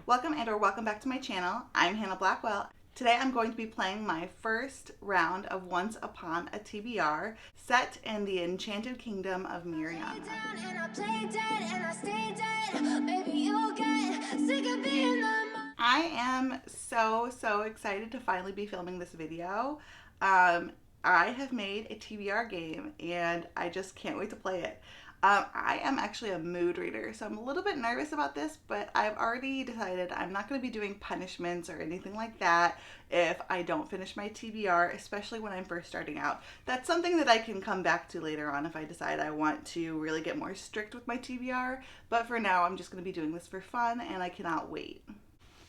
Welcome and or welcome back to my channel. I'm Hannah Blackwell. Today I'm going to be playing my first round of Once Upon a TBR set in the Enchanted Kingdom of Myrrhiana. I am so excited to finally be filming this video. I have made a TBR game and I just can't wait to play it. I am actually a mood reader, so I'm a little bit nervous about this, but I've already decided I'm not going to be doing punishments or anything like that if I don't finish my TBR, especially when I'm first starting out. That's something that I can come back to later on if I decide I want to really get more strict with my TBR, but for now I'm just going to be doing this for fun and I cannot wait.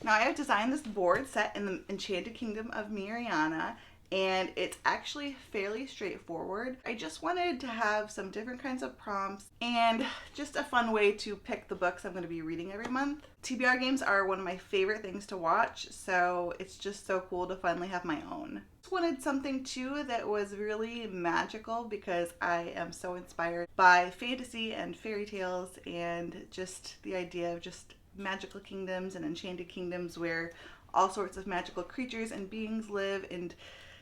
Now I have designed this board set in the Enchanted Kingdom of Myrrhiana, and it's actually fairly straightforward. I just wanted to have some different kinds of prompts and just a fun way to pick the books I'm going to be reading every month. TBR games are one of my favorite things to watch, so it's just so cool to finally have my own. Just wanted something too that was really magical because I am so inspired by fantasy and fairy tales and just the idea of just magical kingdoms and enchanted kingdoms where all sorts of magical creatures and beings live, and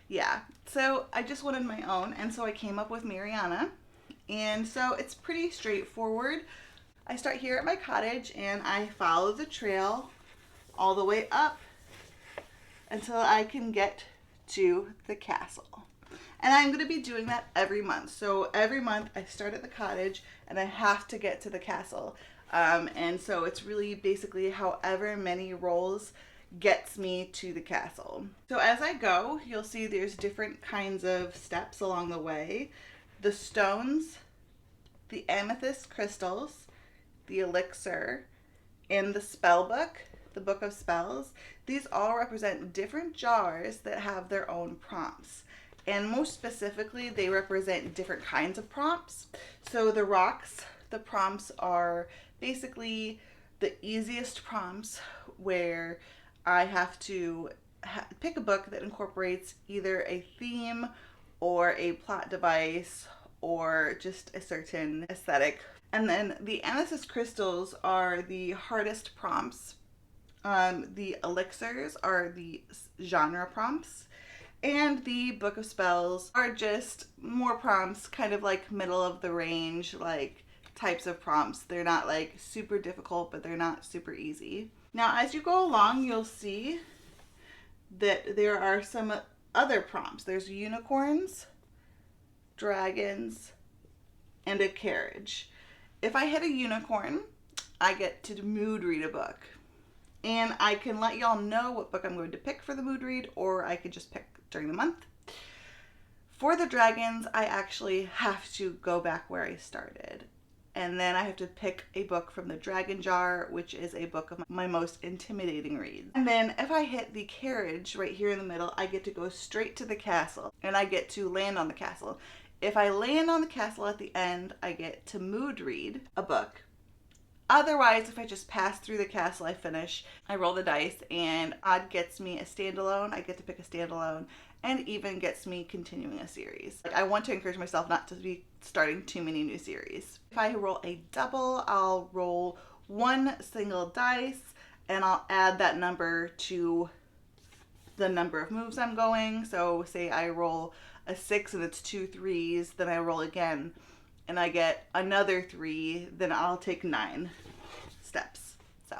yeah, so I just wanted my own, and so I came up with Myrrhiana. And so it's pretty straightforward. I start here at my cottage and I follow the trail all the way up until I can get to the castle. And I'm going to be doing that every month. So every month I start at the cottage and I have to get to the castle. And so it's really basically however many rolls gets me to the castle. So as I go, you'll see there's different kinds of steps along the way. The stones, the amethyst crystals, the elixir, and the spell book, the book of spells. These all represent different jars that have their own prompts. And most specifically, they represent different kinds of prompts. So the rocks, the prompts are basically the easiest prompts where I have to pick a book that incorporates either a theme or a plot device or just a certain aesthetic. And then the amethyst crystals are the hardest prompts. The elixirs are the genre prompts. And the book of spells are just more prompts, kind of like middle of the range, like types of prompts. They're not like super difficult, but they're not super easy. Now, as you go along, you'll see that there are some other prompts. There's unicorns, dragons, and a carriage. If I hit a unicorn, I get to mood read a book. And I can let y'all know what book I'm going to pick for the mood read, or I could just pick during the month. For the dragons, I actually have to go back where I started. And then I have to pick a book from the Dragon Jar, which is a book of my most intimidating reads. And then if I hit the carriage right here in the middle, I get to go straight to the castle and I get to land on the castle. If I land on the castle at the end, I get to mood read a book. Otherwise, if I just pass through the castle, I finish, I roll the dice, and odd gets me a standalone. I get to pick a standalone, and even gets me continuing a series. I want to encourage myself not to be starting too many new series. If I roll a double, I'll roll one single dice, and I'll add that number to the number of moves I'm going. So say I roll a 6 and it's 2 3s, then I roll again and I get another 3, then I'll take 9 steps. So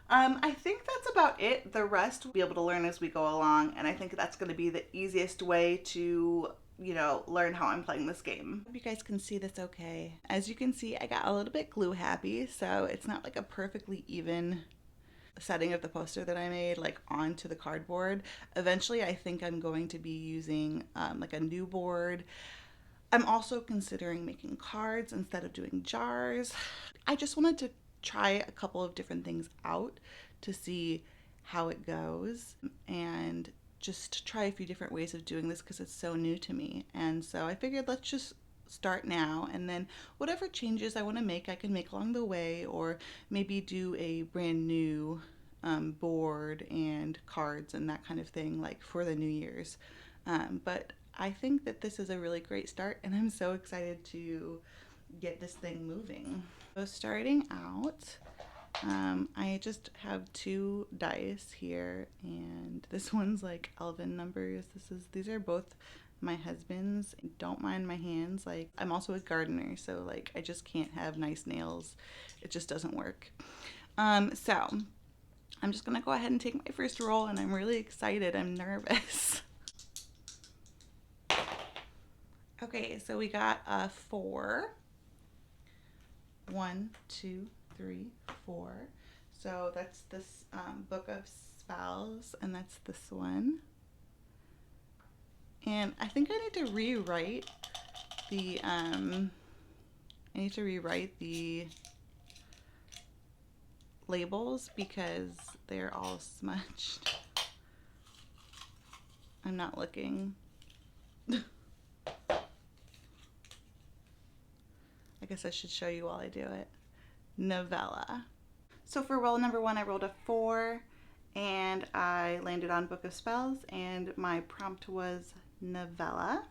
I think that's about it. The rest we'll be able to learn as we go along, and I think that's going to be the easiest way to, learn how I'm playing this game. Hope you guys can see this okay. As you can see, I got a little bit glue happy, so it's not like a perfectly even setting of the poster that I made like onto the cardboard. Eventually I think I'm going to be using like a new board. I'm also considering making cards instead of doing jars. I just wanted to try a couple of different things out to see how it goes and just try a few different ways of doing this because it's so new to me. And so I figured let's just start now, and then whatever changes I want to make I can make along the way, or maybe do a brand new board and cards and that kind of thing like for the New Year's. But I think that this is a really great start, and I'm so excited to get this thing moving. So starting out, I just have 2 dice here, and this one's like elven numbers. These are both my husband's. Don't mind my hands. Like, I'm also a gardener, so like I just can't have nice nails. It just doesn't work. So I'm just gonna go ahead and take my first roll, and I'm really excited. I'm nervous. Okay, so we got a 4. 1, 2, 3, 4. So that's this book of spells, and that's this one. And I think I need to rewrite the labels because they're all smudged. I'm not looking. I guess I should show you while I do it. Novella. So for roll number 1, I rolled a 4, and I landed on Book of Spells, and my prompt was novella.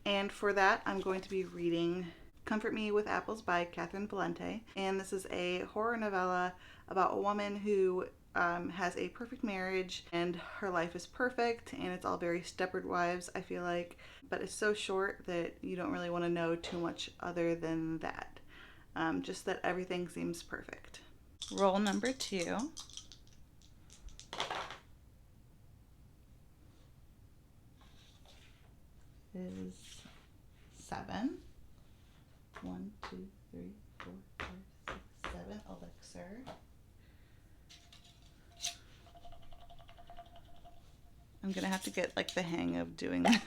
And for that, I'm going to be reading Comfort Me with Apples by Catherine Valente. And this is a horror novella about a woman who has a perfect marriage, and her life is perfect, and it's all very Stepford Wives, I feel like, but it's so short that you don't really want to know too much other than that. Just that everything seems perfect. Roll number 2. Is 7. 1, 2, 3, 4, 5, 6, 7. Elixir. I'm gonna have to get like the hang of doing this.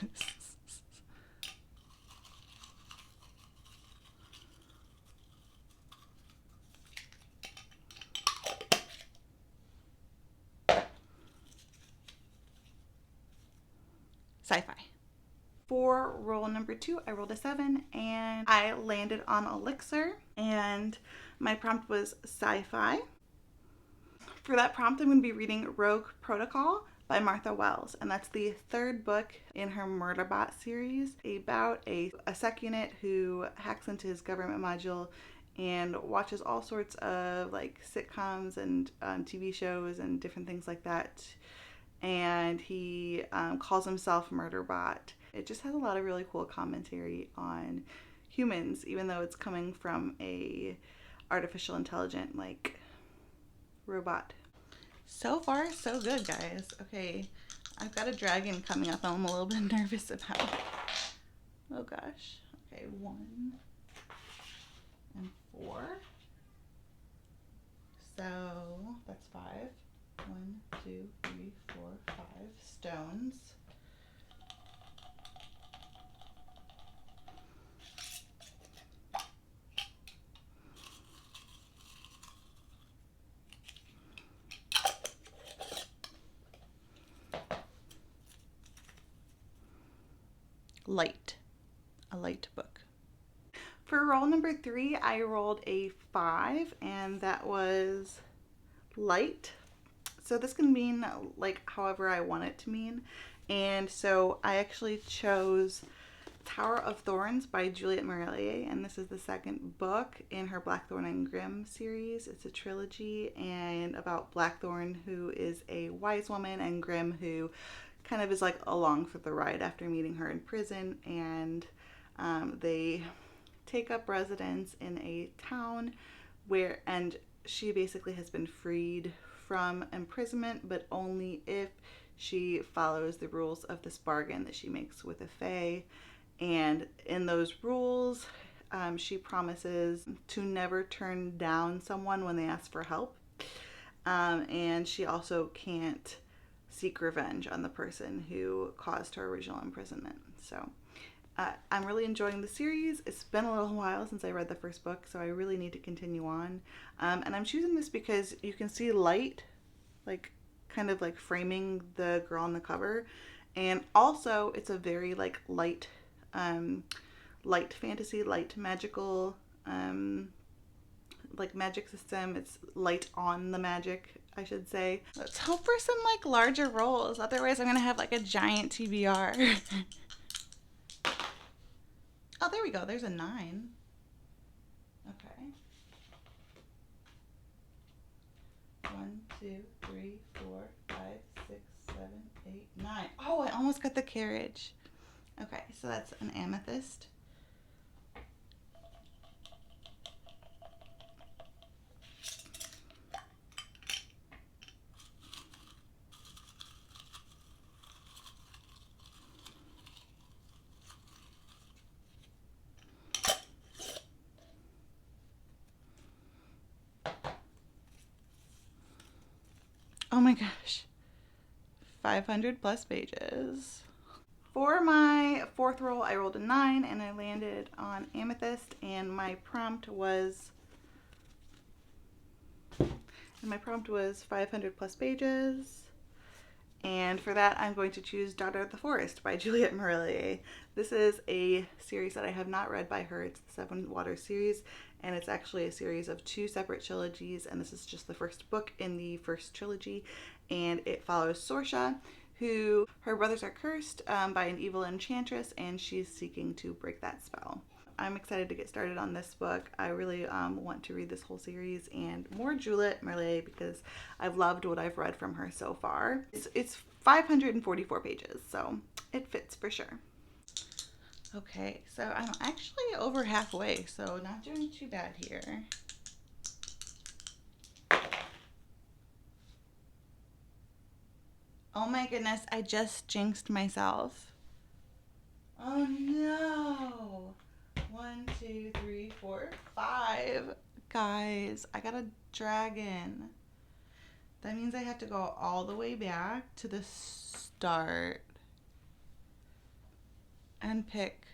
Sci-fi. For roll number 2, I rolled a 7, and I landed on Elixir, and my prompt was sci-fi. For that prompt, I'm going to be reading Rogue Protocol by Martha Wells, and that's the 3rd book in her Murderbot series about a sec unit who hacks into his government module and watches all sorts of like sitcoms and TV shows and different things like that, and he calls himself Murderbot. It just has a lot of really cool commentary on humans, even though it's coming from a artificial intelligent like robot. So far, so good, guys. Okay, I've got a dragon coming up I'm a little bit nervous about. Oh gosh. Okay, 1 and 4. So that's 5. 1, 2, 3, 4, 5 stones. Light. A light book. For roll number 3, I rolled a 5, and that was light. So this can mean like however I want it to mean. And so I actually chose Tower of Thorns by Juliet Marillier, and this is the 2nd book in her Blackthorn and Grimm series. It's a trilogy and about Blackthorn, who is a wise woman, and Grimm, who kind of is like along for the ride after meeting her in prison, and they take up residence in a town and she basically has been freed from imprisonment, but only if she follows the rules of this bargain that she makes with a fae. And in those rules, she promises to never turn down someone when they ask for help. And she also can't seek revenge on the person who caused her original imprisonment. So I'm really enjoying the series. It's been a little while since I read the 1st book, so I really need to continue on. And I'm choosing this because you can see light, like kind of like framing the girl on the cover. And also it's a very like light fantasy, light magical, like magic system. It's light on the magic, I should say. Let's hope for some like larger rolls. Otherwise I'm gonna have like a giant TBR. Oh, there we go. There's a 9. Okay. 2, 3, 4, 5, 6, 7, 8, 9. Oh, I almost got the carriage. Okay, so that's an amethyst. Oh my gosh. 500 plus pages. For my fourth roll, I rolled a 9 and I landed on amethyst, and my prompt was 500 plus pages. And for that, I'm going to choose Daughter of the Forest by Juliette Marillier. This is a series that I have not read by her. It's the Seven Waters series, and it's actually a series of 2 separate trilogies, and this is just the first book in the first trilogy, and it follows Sorsha, who her brothers are cursed by an evil enchantress, and she's seeking to break that spell. I'm excited to get started on this book. I really want to read this whole series and more Juliette Marillier because I've loved what I've read from her so far. It's 544 pages, so it fits for sure. Okay, so I'm actually over halfway, so not doing too bad here. Oh my goodness, I just jinxed myself. Oh no. 1, 2, 3, 4, 5. Guys, I got a dragon. That means I have to go all the way back to the start and pick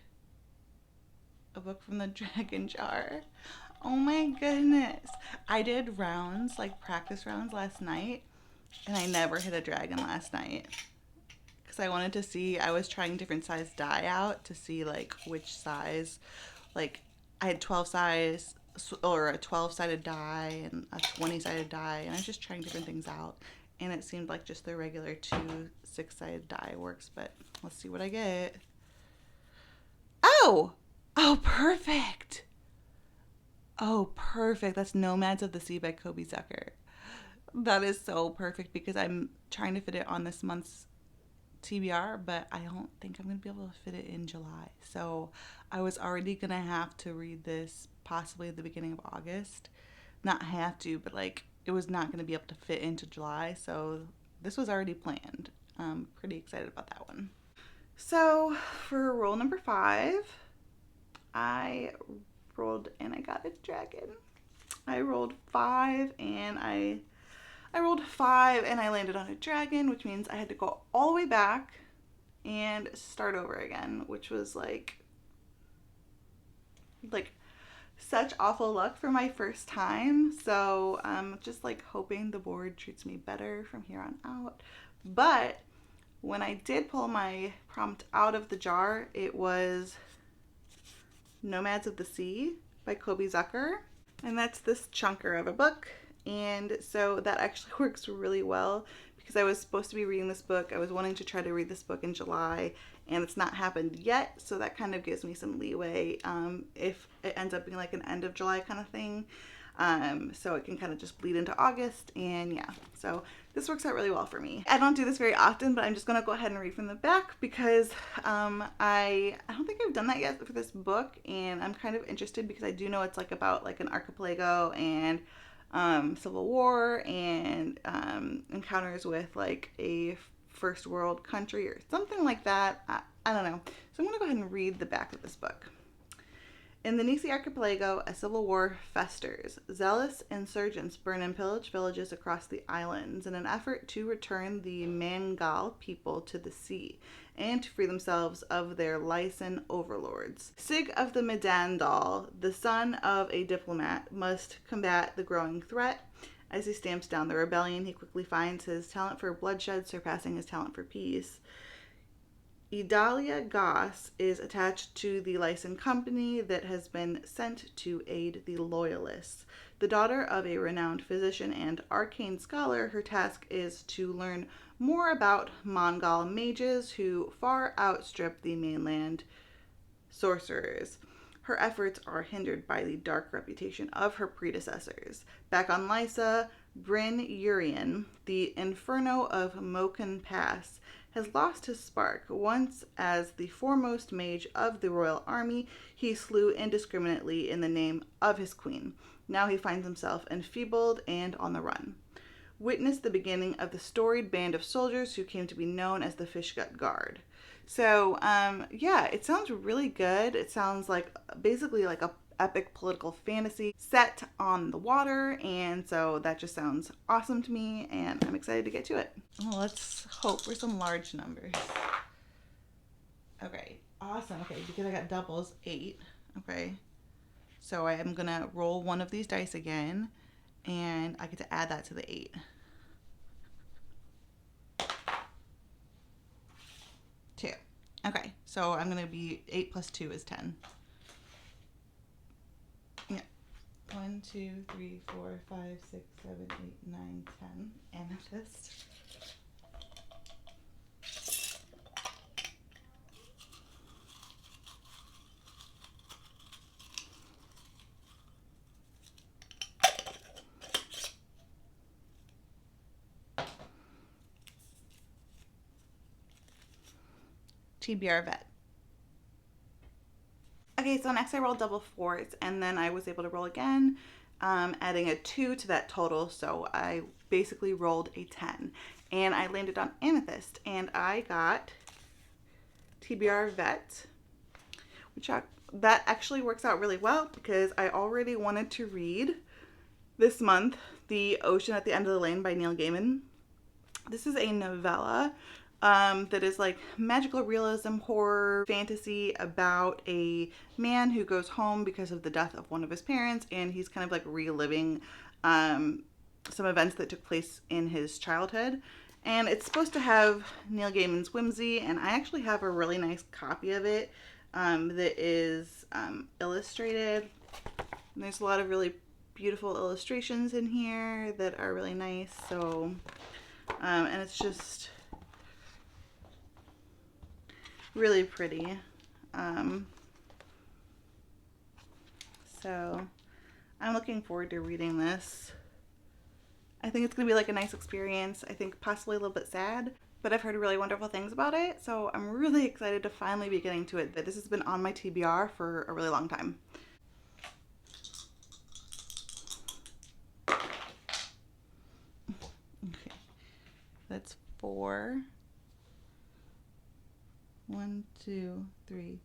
a book from the dragon jar. Oh my goodness. I did rounds, like practice rounds last night, and I never hit a dragon last night. Because I wanted to see, I was trying different size die out to see like which size, like I had 12 size or a 12-sided die and a 20-sided die, and I was just trying different things out, and it seemed like just the regular 2 6-sided die works, but let's see what I get. Oh perfect. Oh perfect. That's Nomads of the Sea by Kobe Zucker. That is so perfect because I'm trying to fit it on this month's TBR, but I don't think I'm going to be able to fit it in July. So I was already going to have to read this possibly at the beginning of August. Not have to, but like it was not going to be able to fit into July. So this was already planned. I'm pretty excited about that one. So for roll number 5, I rolled and I got a dragon. I rolled 5 and I landed on a dragon, which means I had to go all the way back and start over again, which was like such awful luck for my first time. So I'm just like hoping the board treats me better from here on out. But when I did pull my prompt out of the jar, it was Nomads of the Sea by Kobe Zucker. And that's this chunker of a book. And so that actually works really well because I was supposed to be reading this book. I was wanting to try to read this book in July, and it's not happened yet. So that kind of gives me some leeway if it ends up being like an end of July kind of thing. So it can kind of just bleed into August, and yeah, so this works out really well for me. I don't do this very often, but I'm just gonna go ahead and read from the back because I don't think I've done that yet for this book, and I'm kind of interested because I do know it's like about like an archipelago and civil war and encounters with like a first world country or something like that. I don't know. So I'm gonna go ahead and read the back of this book. In the Nisi archipelago, a civil war festers. Zealous insurgents burn and pillage villages across the islands in an effort to return the Mangal people to the sea and to free themselves of their Lycan overlords. Sig of the Medandal, the son of a diplomat, must combat the growing threat. As he stamps down the rebellion, he quickly finds his talent for bloodshed surpassing his talent for peace. Idalia Goss is attached to the Lycan company that has been sent to aid the Loyalists. The daughter of a renowned physician and arcane scholar, her task is to learn more about Mongol mages who far outstrip the mainland sorcerers. Her efforts are hindered by the dark reputation of her predecessors. Back on Lysa, Bryn Urien, the Inferno of Moken Pass, has lost his spark. Once as the foremost mage of the royal army, he slew indiscriminately in the name of his queen. Now he finds himself enfeebled and on the run. Witness the beginning of the storied band of soldiers who came to be known as the Fishgut Guard. So, yeah, it sounds really good. It sounds like basically like a epic political fantasy set on the water, and so that just sounds awesome to me, and I'm excited to get to it. Well, let's hope for some large numbers. Okay, awesome. Okay, because I got doubles, 8. Okay, so I am gonna roll one of these dice again, and I get to add that to the 8. 2. Okay, so I'm gonna be 8 plus 2 is 10. Yeah. 1, 2, 3, 4, 5, 6, 7, 8, 9, 10. Amethyst. TBR vet. Okay, so next I rolled double 4s, and then I was able to roll again, adding a 2 to that total, so I basically rolled a 10. And I landed on Amethyst, and I got TBR vet, which that actually works out really well because I already wanted to read this month The Ocean at the End of the Lane by Neil Gaiman. This is a novella that is like magical realism, horror, fantasy about a man who goes home because of the death of one of his parents, and he's kind of like reliving some events that took place in his childhood. And it's supposed to have Neil Gaiman's whimsy, and I actually have a really nice copy of it that is illustrated. And there's a lot of really beautiful illustrations in here that are really nice. So, and it's just really pretty. So I'm looking forward to reading this. I think it's gonna be like a nice experience. I think possibly a little bit sad, but I've heard really wonderful things about it. So I'm really excited to finally be getting to it. This has been on my TBR for a really long time. Okay, that's 4. 1, 2, 3.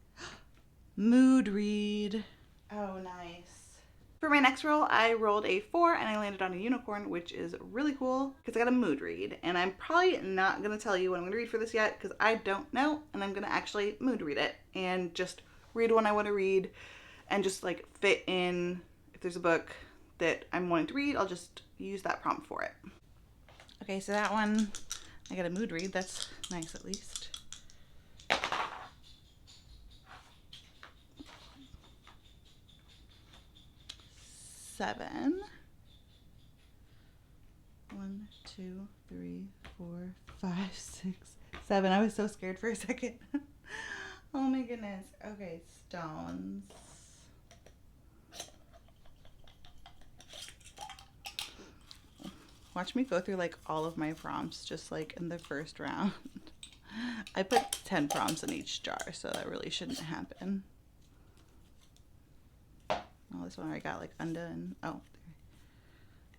Mood read. Oh, nice. For my next roll, I rolled a 4 and I landed on a unicorn, which is really cool because I got a mood read. And I'm probably not going to tell you what I'm going to read for this yet because I don't know. And I'm going to actually mood read it and just read what I want to read and just like fit in. If there's a book that I'm wanting to read, I'll just use that prompt for it. Okay, so that one, I got a mood read. That's nice at least. 7. 1, 2, 3, 4, 5, 6, 7. I was so scared for a second. Oh my goodness. Okay, stones. Watch me go through like all of my prompts just like in the first round. I put 10 prompts in each jar, so that really shouldn't happen. Oh, this one I got like undone. Oh,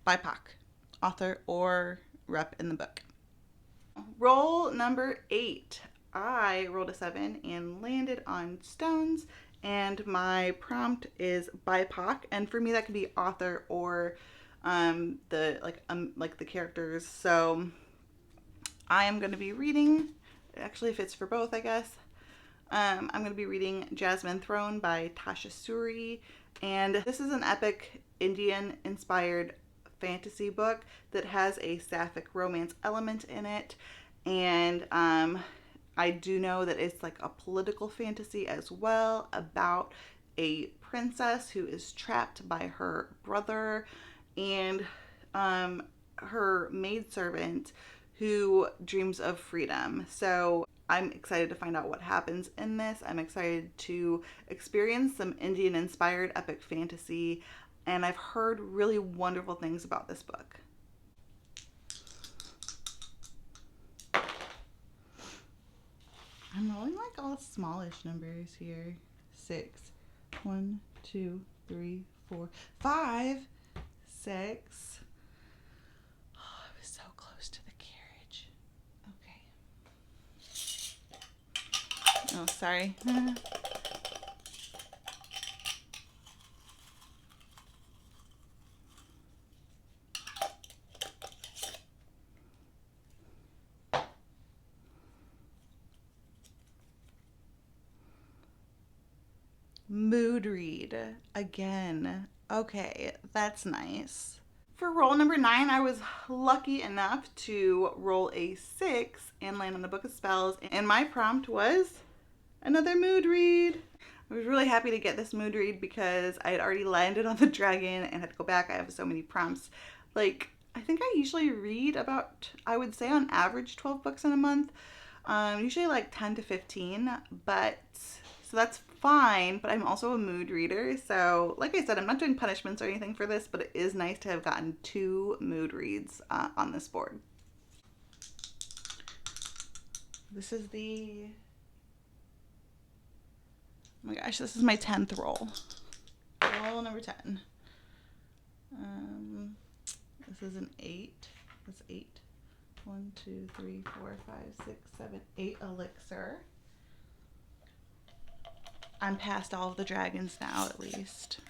BIPOC, author or rep in the book. Roll number 8. I rolled a 7 and landed on stones, and my prompt is BIPOC, and for me that could be author or the characters. So I am going to be reading. It actually fits for both, I guess. I'm going to be reading Jasmine Throne by Tasha Suri. And this is an epic Indian-inspired fantasy book that has a sapphic romance element in it. And I do know that it's like a political fantasy as well about a princess who is trapped by her brother and her maidservant who dreams of freedom. So I'm excited to find out what happens in this. I'm excited to experience some Indian-inspired epic fantasy, and I've heard really wonderful things about this book. all smallish numbers here. 6. 1, 2, 3, 4, 5, 6. Oh, I was so close to the carriage. Okay. Oh, sorry. Mood read again. Okay, that's nice. For roll number 9, I was lucky enough to roll a 6 and land on the Book of Spells, and my prompt was another mood read. I was really happy to get this mood read because I had already landed on the dragon and had to go back. I have so many prompts. Like, I think I usually read about, I would say on average, 12 books in a month. Usually like 10 to 15, but so that's fine, but I'm also a mood reader. So like I said, I'm not doing punishments or anything for this, but it is nice to have gotten 2 mood reads on this board. This is the, oh my gosh, this is my 10th roll. Roll number 10. This is an 8. That's 8. 1, 2, 3, 4, 5, 6, 7, 8 elixir. I'm past all of the dragons now, at least.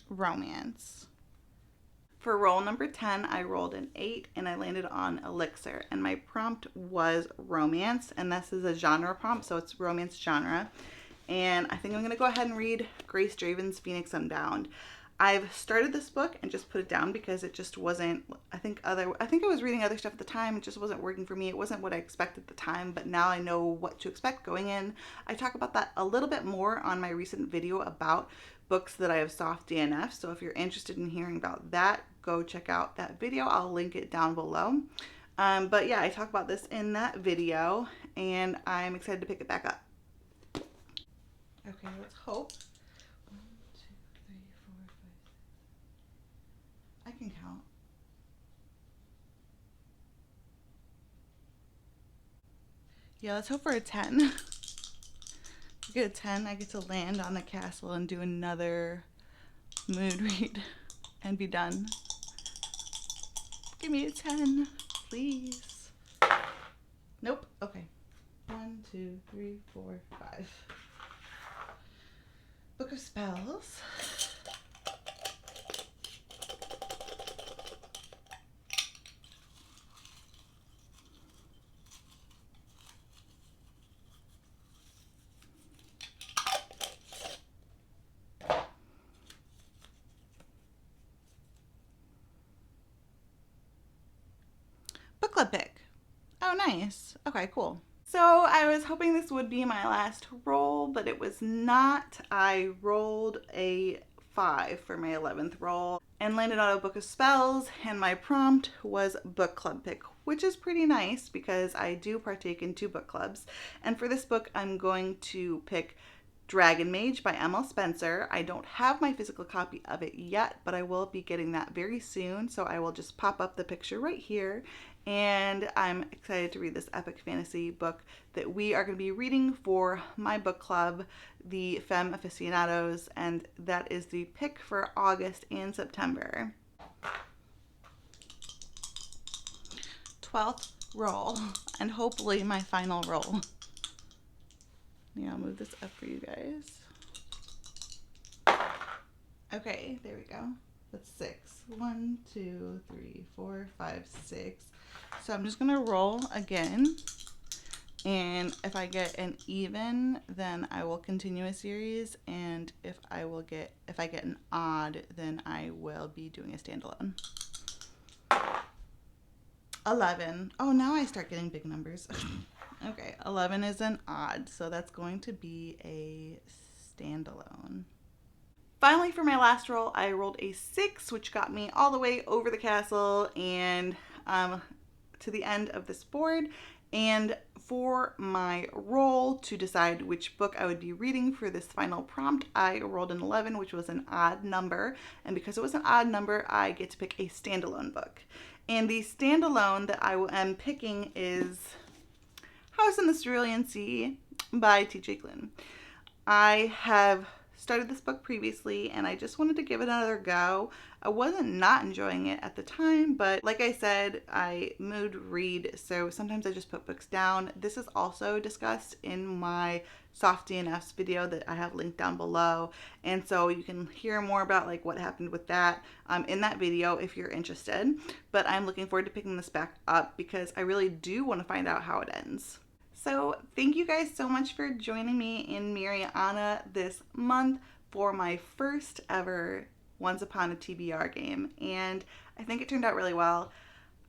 Romance. For roll number 10, I rolled an 8 and I landed on elixir, and my prompt was romance, and this is a genre prompt, so it's romance genre. And I think I'm gonna go ahead and read Grace Draven's Phoenix Unbound. I've started this book and just put it down because it just wasn't, I think I was reading other stuff at the time. It just wasn't working for me. It wasn't what I expected at the time, but now I know what to expect going in. I talk about that a little bit more on my recent video about books that I have soft DNF. So if you're interested in hearing about that, go check out that video. I'll link it down below. But yeah, I talk about this in that video, and I'm excited to pick it back up. Okay, let's hope. 1, 2, 3, 4, 5, 6. I can count. Yeah, let's hope for a 10. If I get a 10, I get to land on the castle and do another mood read and be done. Give me a 10, please. Nope. Okay. 1, 2, 3, 4, 5. Book of Spells. Book club pick. Oh, nice. Okay, cool. So I was hoping this would be my last roll, but it was not. I rolled a 5 for my 11th roll and landed on a Book of Spells, and my prompt was book club pick, which is pretty nice because I do partake in 2 book clubs. And for this book, I'm going to pick Dragon Mage by M.L. Spencer. I don't have my physical copy of it yet, but I will be getting that very soon, so I will just pop up the picture right here. And I'm excited to read this epic fantasy book that we are going to be reading for my book club, the Femmes Afictionados, and that is the pick for August and September. 12th roll, and hopefully my final roll. Yeah, I'll move this up for you guys. Okay, there we go. That's 6. 1, 2, 3, 4, 5, 6. So I'm just gonna roll again, and if I get an even, then I will continue a series, and if I get an odd, then I will be doing a standalone. 11. Oh, now I start getting big numbers. Okay, 11 is an odd, so that's going to be a standalone. Finally, for my last roll, I rolled a 6, which got me all the way over the castle and to the end of this board. And for my roll to decide which book I would be reading for this final prompt, I rolled an 11, which was an odd number. And because it was an odd number, I get to pick a standalone book. And the standalone that I am picking is House in the Cerulean Sea by T.J. Klune. I have started this book previously and I just wanted to give it another go. I wasn't not enjoying it at the time, but like I said, I mood read, so sometimes I just put books down. This is also discussed in my soft DNFs video that I have linked down below, and so you can hear more about like what happened with that in that video if you're interested. But I'm looking forward to picking this back up because I really do want to find out how it ends. So thank you guys so much for joining me in Myrrhiana this month for my first ever Once Upon a TBR game, and I think it turned out really well.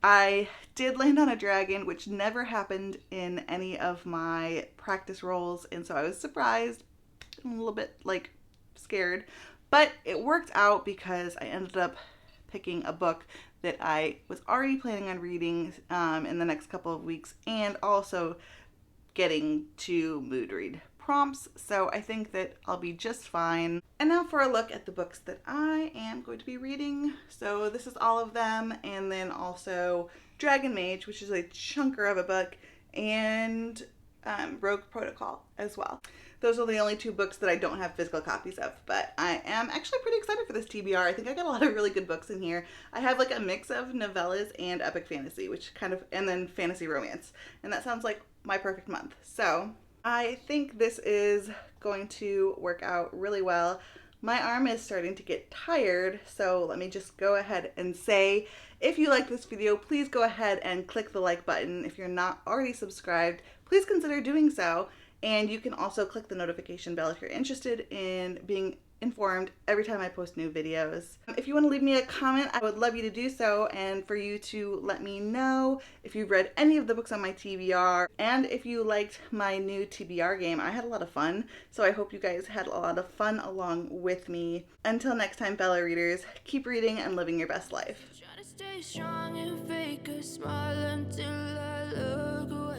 I did land on a dragon, which never happened in any of my practice rolls, and so I was surprised, a little bit like scared, but it worked out because I ended up picking a book that I was already planning on reading in the next couple of weeks, and also getting to mood read prompts, so I think that I'll be just fine. And now for a look at the books that I am going to be reading. So this is all of them, and then also Dragon Mage, which is a chunker of a book, and Rogue Protocol as well. Those are the only 2 books that I don't have physical copies of, but I am actually pretty excited for this TBR. I think I got a lot of really good books in here. I have like a mix of novellas and epic fantasy, which kind of, and then fantasy romance, and that sounds like my perfect month. So I think this is going to work out really well. My arm is starting to get tired, so let me just go ahead and say, if you like this video, please go ahead and click the like button. If you're not already subscribed, please consider doing so. And you can also click the notification bell if you're interested in being informed every time I post new videos. If you want to leave me a comment, I would love you to do so, and for you to let me know if you've read any of the books on my TBR, and if you liked my new TBR game. I had a lot of fun, so I hope you guys had a lot of fun along with me. Until next time, fellow readers, keep reading and living your best life. Try to stay strong and fake a smile until I look away.